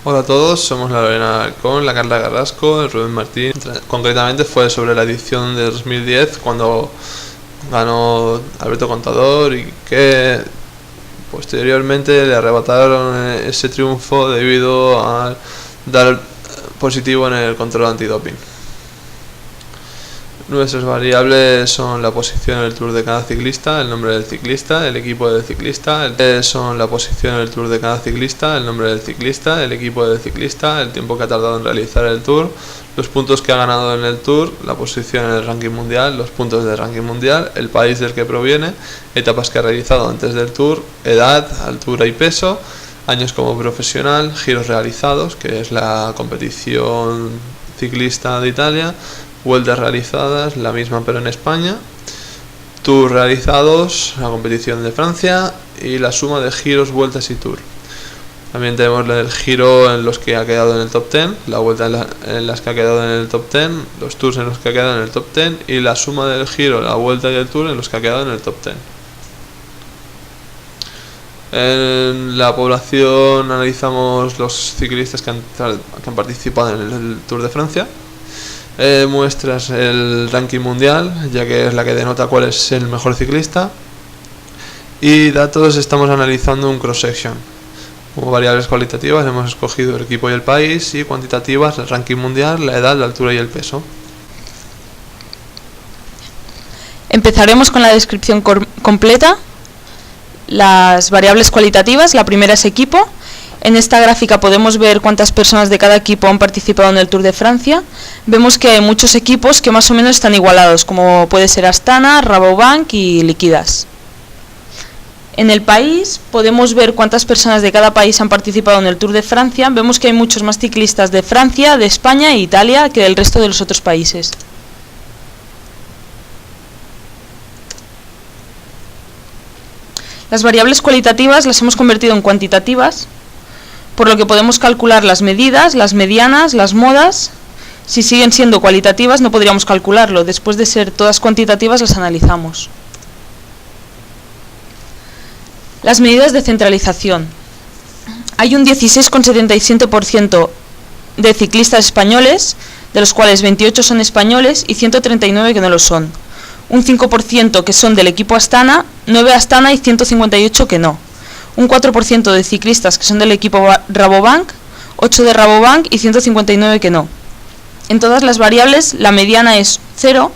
Hola a todos, somos la Lorena Alarcón, la Carla Carrasco, el Rubén Martín. Concretamente fue sobre la edición de 2010 cuando ganó Alberto Contador y que posteriormente le arrebataron ese triunfo debido a dar positivo en el control antidoping. Nuestras variables son la posición en el Tour de cada ciclista, el nombre del ciclista, el equipo del ciclista, son la posición en el Tour de cada ciclista, el nombre del ciclista, el equipo del ciclista, el tiempo que ha tardado en realizar el Tour, los puntos que ha ganado en el Tour, la posición en el ranking mundial, los puntos del ranking mundial, el país del que proviene, etapas que ha realizado antes del Tour, edad, altura y peso, años como profesional, giros realizados, que es la competición ciclista de Italia, vueltas realizadas, la misma pero en España, tours realizados, la competición de Francia y la suma de giros, vueltas y tour. También tenemos el giro en los que ha quedado en el top 10, la vuelta en las que ha quedado en el top 10, los tours en los que ha quedado en el top 10 y la suma del giro, la vuelta y el tour en los que ha quedado en el top 10. En la población analizamos los ciclistas que han participado en el Tour de Francia. Muestras el ranking mundial, ya que es la que denota cuál es el mejor ciclista, y datos estamos analizando un cross-section. Como variables cualitativas hemos escogido el equipo y el país, y cuantitativas el ranking mundial, la edad, la altura y el peso. Empezaremos con la descripción completa. Las variables cualitativas, la primera es equipo. En esta gráfica podemos ver cuántas personas de cada equipo han participado en el Tour de Francia. Vemos que hay muchos equipos que más o menos están igualados, como puede ser Astana, Rabobank y Liquidas. En el país podemos ver cuántas personas de cada país han participado en el Tour de Francia. Vemos que hay muchos más ciclistas de Francia, de España e Italia que del resto de los otros países. Las variables cualitativas las hemos convertido en cuantitativas, por lo que podemos calcular las medidas, las medianas, las modas. Si siguen siendo cualitativas no podríamos calcularlo, después de ser todas cuantitativas las analizamos. Las medidas de centralización. Hay un 16,77% de ciclistas españoles, de los cuales 28 son españoles y 139 que no lo son. Un 5% que son del equipo Astana, 9 Astana y 158 que no. Un 4% de ciclistas que son del equipo Rabobank, 8 de Rabobank y 159 que no. En todas las variables la mediana es 0,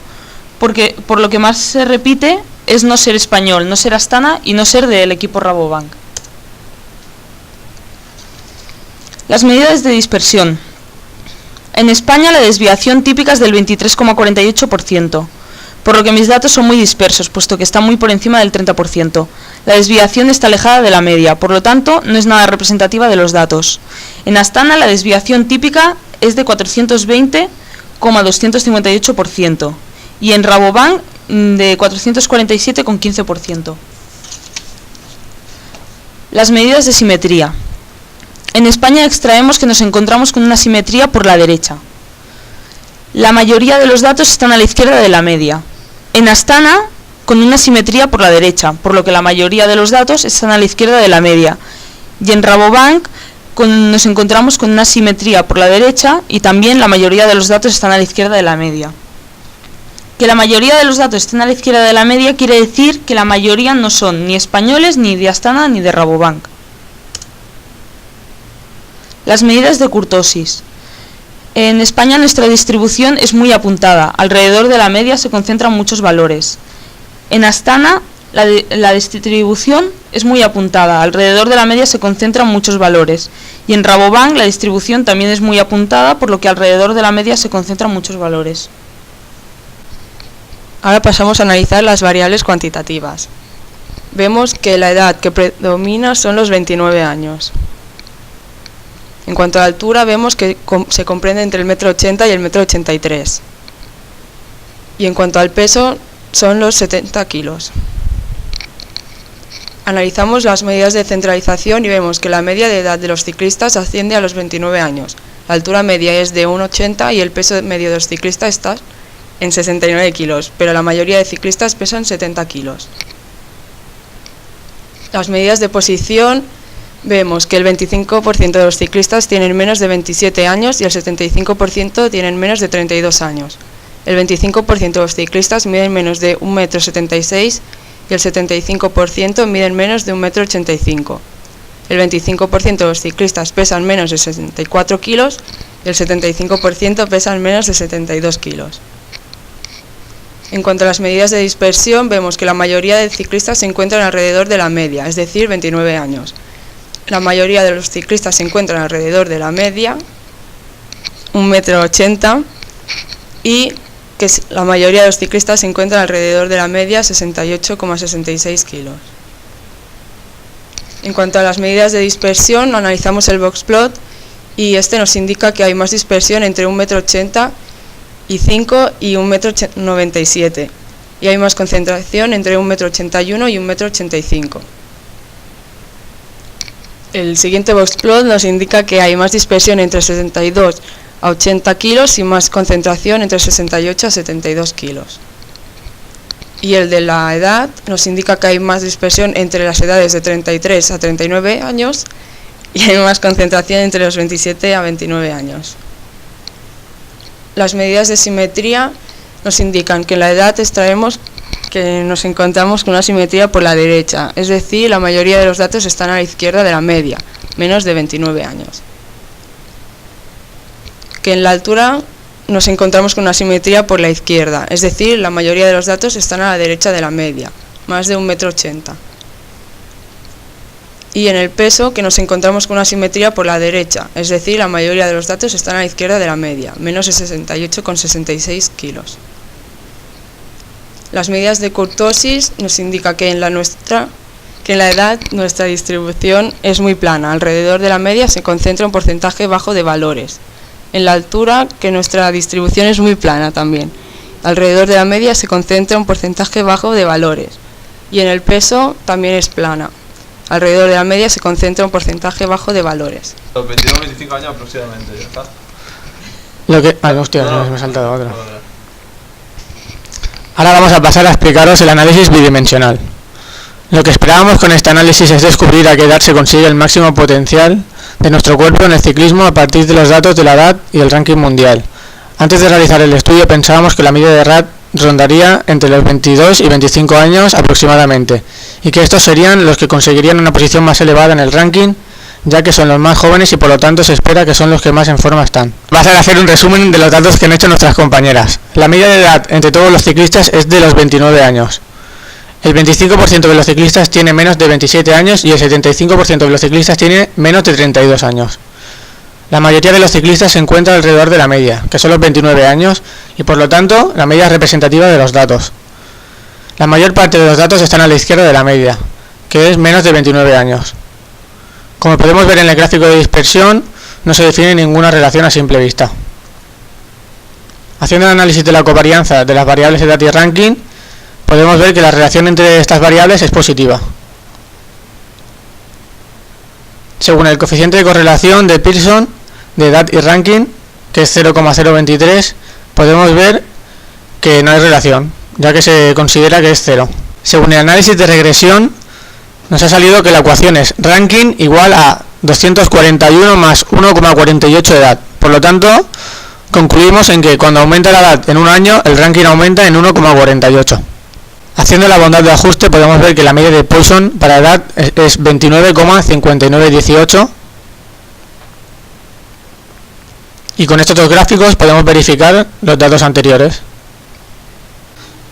porque por lo que más se repite es no ser español, no ser Astana y no ser del equipo Rabobank. Las medidas de dispersión. En España la desviación típica es del 23,48%. Por lo que mis datos son muy dispersos, puesto que están muy por encima del 30%. La desviación está alejada de la media, por lo tanto, no es nada representativa de los datos. En Astana, la desviación típica es de 420,258%, y en Rabobank de 447,15%. Las medidas de simetría. En España extraemos que nos encontramos con una simetría por la derecha. La mayoría de los datos están a la izquierda de la media. En Astana, con una simetría por la derecha, por lo que la mayoría de los datos están a la izquierda de la media. Y en Rabobank nos encontramos con una simetría por la derecha y también la mayoría de los datos están a la izquierda de la media. Que la mayoría de los datos estén a la izquierda de la media quiere decir que la mayoría no son ni españoles, ni de Astana, ni de Rabobank. Las medidas de kurtosis. En España nuestra distribución es muy apuntada, alrededor de la media se concentran muchos valores. En Astana la distribución es muy apuntada, alrededor de la media se concentran muchos valores. Y en Rabobank la distribución también es muy apuntada, por lo que alrededor de la media se concentran muchos valores. Ahora pasamos a analizar las variables cuantitativas. Vemos que la edad que predomina son los 29 años. En cuanto a la altura, vemos que se comprende entre el 1,80 m y el 1,83 m. Y en cuanto al peso, son los 70 kilos. Analizamos las medidas de centralización y vemos que la media de edad de los ciclistas asciende a los 29 años. La altura media es de 1,80 m y el peso medio de los ciclistas está en 69 kilos, pero la mayoría de ciclistas pesan 70 kilos. Las medidas de posición vemos que el 25% de los ciclistas tienen menos de 27 años y el 75% tienen menos de 32 años. El 25% de los ciclistas miden menos de 1,76 m y el 75% miden menos de 1,85 m. El 25% de los ciclistas pesan menos de 64 kilos y el 75% pesan menos de 72 kilos. En cuanto a las medidas de dispersión, vemos que la mayoría de ciclistas se encuentran alrededor de la media, es decir, 29 años. La mayoría de los ciclistas se encuentran alrededor de la media, 1,80 m, y que la mayoría de los ciclistas se encuentran alrededor de la media, 68,66 kilos. En cuanto a las medidas de dispersión, analizamos el boxplot y este nos indica que hay más dispersión entre 1,85 m y 1,97 m, y hay más concentración entre 1,81 m y 1,85 m. El siguiente boxplot nos indica que hay más dispersión entre 62 a 80 kilos y más concentración entre 68 a 72 kilos. Y el de la edad nos indica que hay más dispersión entre las edades de 33 a 39 años y hay más concentración entre los 27 a 29 años. Las medidas de simetría nos indican que en la edad extraemos que nos encontramos con una simetría por la derecha, es decir, la mayoría de los datos están a la izquierda de la media, menos de 29 años. Que en la altura nos encontramos con una simetría por la izquierda, es decir, la mayoría de los datos están a la derecha de la media, más de 1,80 m. Y en el peso, que nos encontramos con una simetría por la derecha, es decir, la mayoría de los datos están a la izquierda de la media, menos de 68,66 kilos. Las medidas de kurtosis nos indica que en la edad nuestra distribución es muy plana, alrededor de la media se concentra un porcentaje bajo de valores. En la altura, que nuestra distribución es muy plana también, alrededor de la media se concentra un porcentaje bajo de valores. Y en el peso también es plana, alrededor de la media se concentra un porcentaje bajo de valores. Los 22-25 años aproximadamente, ya está. Me he saltado otro. Ahora vamos a pasar a explicaros el análisis bidimensional. Lo que esperábamos con este análisis es descubrir a qué edad se consigue el máximo potencial de nuestro cuerpo en el ciclismo a partir de los datos de la edad y el ranking mundial. Antes de realizar el estudio pensábamos que la media de edad rondaría entre los 22 y 25 años aproximadamente, y que estos serían los que conseguirían una posición más elevada en el ranking, ya que son los más jóvenes y por lo tanto se espera que son los que más en forma están. Va a ser hacer un resumen de los datos que han hecho nuestras compañeras. La media de edad entre todos los ciclistas es de los 29 años. El 25% de los ciclistas tiene menos de 27 años y el 75% de los ciclistas tiene menos de 32 años. La mayoría de los ciclistas se encuentra alrededor de la media, que son los 29 años, y por lo tanto la media es representativa de los datos. La mayor parte de los datos están a la izquierda de la media, que es menos de 29 años. Como podemos ver en el gráfico de dispersión, no se define ninguna relación a simple vista. Haciendo el análisis de la covarianza de las variables edad y ranking, podemos ver que la relación entre estas variables es positiva. Según el coeficiente de correlación de Pearson de edad y ranking, que es 0,023, podemos ver que no hay relación, ya que se considera que es 0. Según el análisis de regresión, nos ha salido que la ecuación es ranking igual a 241 más 1,48 de edad. Por lo tanto, concluimos en que cuando aumenta la edad en un año, el ranking aumenta en 1,48. Haciendo la bondad de ajuste podemos ver que la media de Poisson para edad es 29,5918, y con estos dos gráficos podemos verificar los datos anteriores.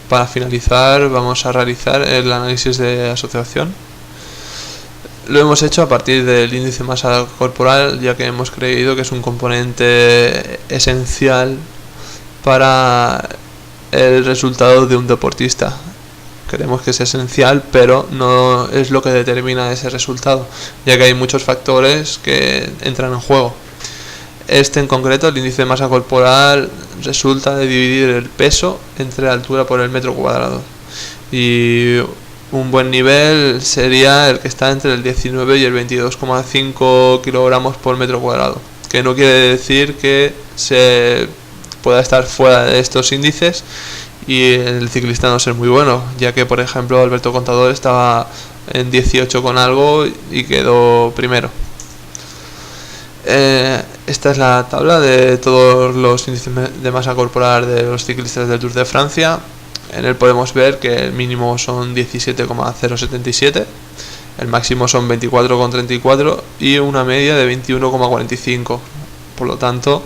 Para finalizar vamos a realizar el análisis de asociación. Lo hemos hecho a partir del índice de masa corporal, ya que hemos creído que es un componente esencial para el resultado de un deportista. Creemos que es esencial, pero no es lo que determina ese resultado, ya que hay muchos factores que entran en juego. Este en concreto, el índice de masa corporal, resulta de dividir el peso entre la altura por el metro cuadrado. Y un buen nivel sería el que está entre el 19 y el 22,5 kilogramos por metro cuadrado, que no quiere decir que se pueda estar fuera de estos índices y el ciclista no ser muy bueno, ya que por ejemplo Alberto Contador estaba en 18 con algo y quedó primero. Esta es la tabla de todos los índices de masa corporal de los ciclistas del Tour de Francia. En él podemos ver que el mínimo son 17,077, el máximo son 24,34 y una media de 21,45. Por lo tanto,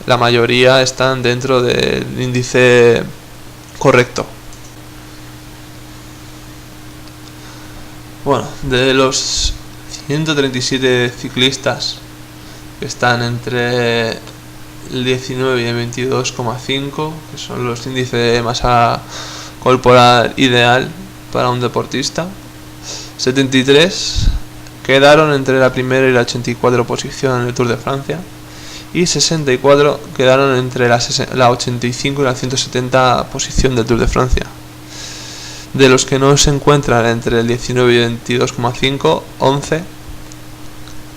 la mayoría están dentro del índice correcto. Bueno, de los 137 ciclistas que están entre el 19 y el 22,5, que son los índices de masa corporal ideal para un deportista, 73 quedaron entre la primera y la 84 posición en el Tour de Francia y 64 quedaron entre la 85 y la 170 posición del Tour de Francia. De los que no se encuentran entre el 19 y el 22,5, 11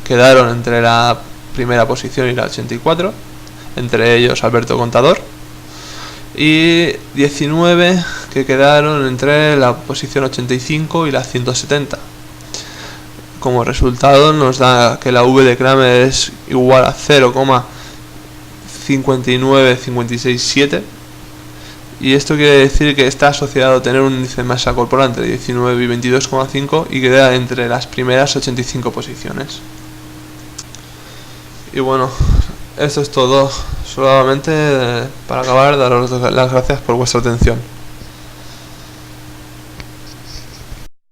quedaron entre la primera posición y la 84, entre ellos Alberto Contador, y 19 que quedaron entre la posición 85 y la 170. Como resultado nos da que la V de Kramer es igual a 0,59567, y esto quiere decir que está asociado a tener un índice de masa corporal entre 19 y 22,5 y queda entre las primeras 85 posiciones. Y bueno, esto es todo. Solamente para acabar, daros las gracias por vuestra atención.